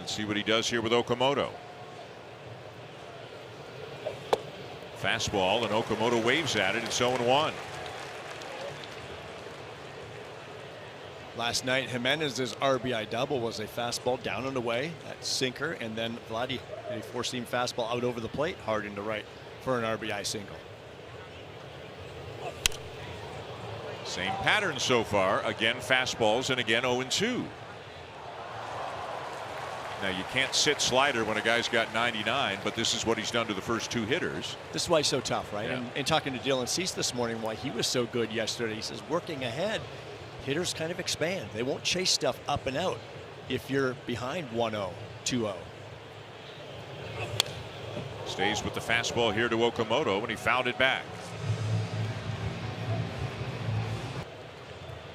Let's see what he does here with Okamoto. Fastball, and Okamoto waves at it. It's 0-1. Last night, Jimenez's RBI double was a fastball down and away, that sinker, and then Vladdy a four-seam fastball out over the plate, hard into right for an RBI single. Same pattern so far. Again, fastballs, and again 0-2. Now, you can't sit slider when a guy's got 99, but this is what he's done to the first two hitters. This is why he's so tough, right? Yeah. And talking to Dylan Cease this morning, why he was so good yesterday, he says working ahead, hitters kind of expand. They won't chase stuff up and out if you're behind 1-0, 2-0. Stays with the fastball here to Okamoto, and he fouled it back.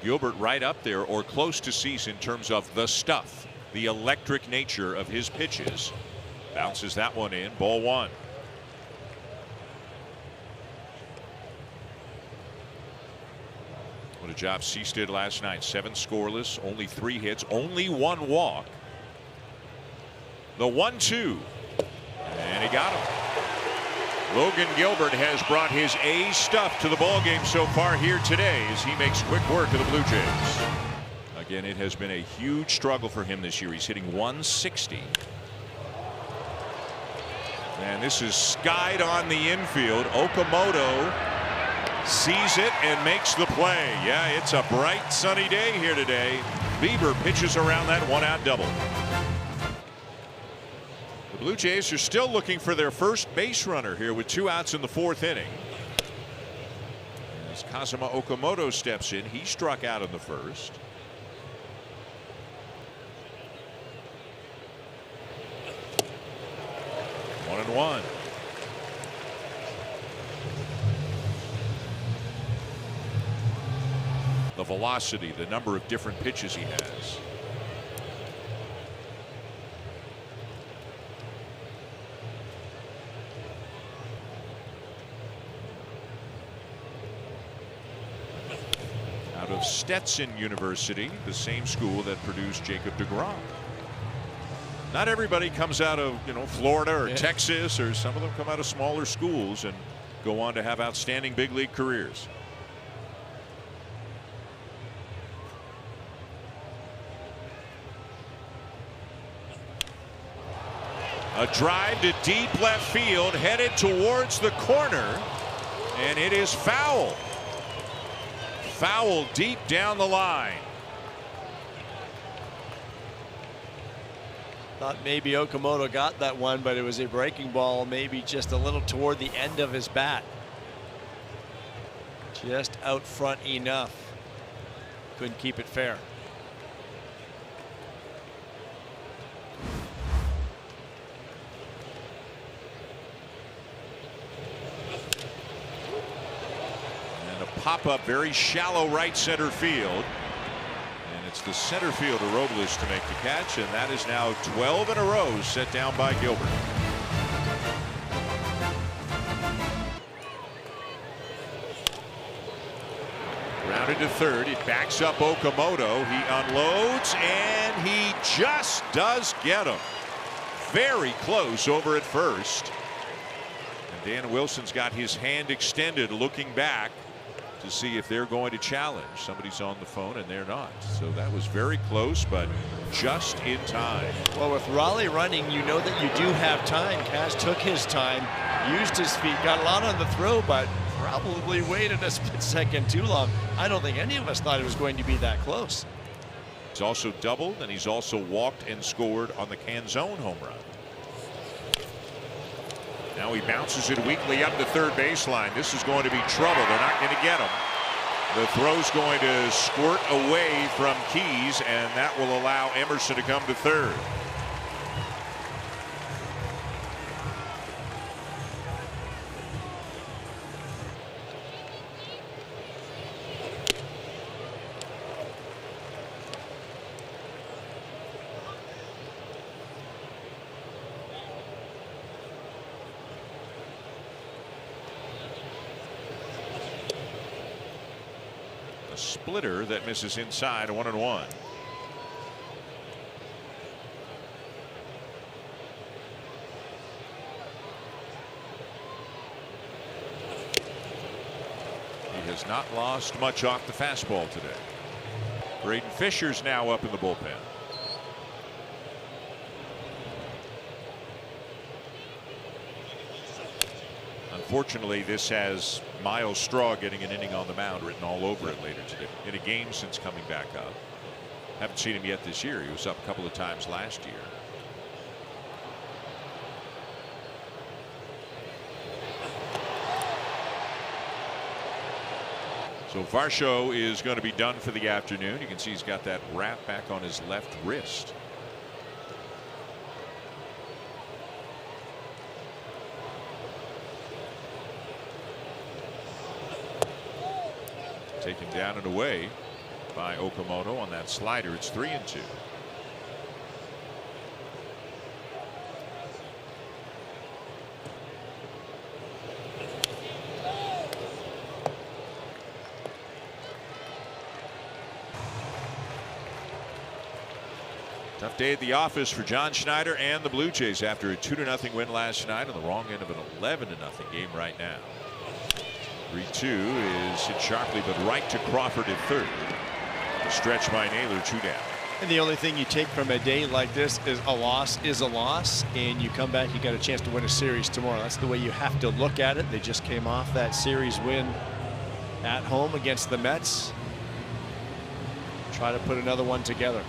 Gilbert right up there or close to Cease in terms of the stuff, the electric nature of his pitches. Bounces that one in, ball one. What a job Cease did last night. 7 scoreless, only 3 hits, only 1 walk. The 1-2, and he got him. Logan Gilbert has brought his A stuff to the ballgame so far here today as he makes quick work of the Blue Jays. Again, it has been a huge struggle for him this year. He's hitting 160. And this is skied on the infield. Okamoto sees it and makes the play. Yeah, it's a bright sunny day here today. Bieber pitches around that 1-out double. The Blue Jays are still looking for their first base runner here with 2 outs in the 4th inning. As Kazuma Okamoto steps in, he struck out in the first. One and one. The velocity, the number of different pitches he has. Out of Stetson University, the same school that produced Jacob deGrom. Not everybody comes out of, Florida or Texas, or some of them come out of smaller schools and go on to have outstanding big league careers. A drive to deep left field, headed towards the corner, and it is foul. Foul deep down the line. Thought maybe Okamoto got that one, but it was a breaking ball, maybe just a little toward the end of his bat. Just out front enough. Couldn't keep it fair. And a pop-up, very shallow right center field. It's the center fielder Robles to make the catch, and that is now 12 in a row set down by Gilbert. Grounded to third. It backs up Okamoto. He unloads, and he just does get him. Very close over at first. And Dan Wilson's got his hand extended, looking back to see if they're going to challenge. Somebody's on the phone and they're not. So that was very close, but just in time. Well, with Raleigh running, you know that you do have time. Kaz took his time, used his feet, got a lot on the throw, but probably waited a split second too long. I don't think any of us thought it was going to be that close. He's also doubled, and he's also walked and scored on the Canzone home run. Now he bounces it weakly up the third baseline. This is going to be trouble. They're not going to get him. The throw's going to squirt away from Keys, and that will allow Emerson to come to third. A splitter that misses inside, 1-1. has not lost much off the fastball today. Braden Fisher's now up in the bullpen. Unfortunately, this has Miles Straw getting an inning on the mound written all over it later today. In a game since coming back up. Haven't seen him yet this year. He was up a couple of times last year. So Varsho is going to be done for the afternoon. You can see he's got that wrap back on his left wrist. Taken down and away by Okamoto on that slider. It's 3-2. Tough day at the office for John Schneider and the Blue Jays after a 2-0 win last night on the wrong end of an 11-0 game right now. 3-2 is hit sharply, but right to Crawford at third. The stretch by Naylor, 2 down. And the only thing you take from a day like this is a loss, and you come back, you got a chance to win a series tomorrow. That's the way you have to look at it. They just came off that series win at home against the Mets. Try to put another one together.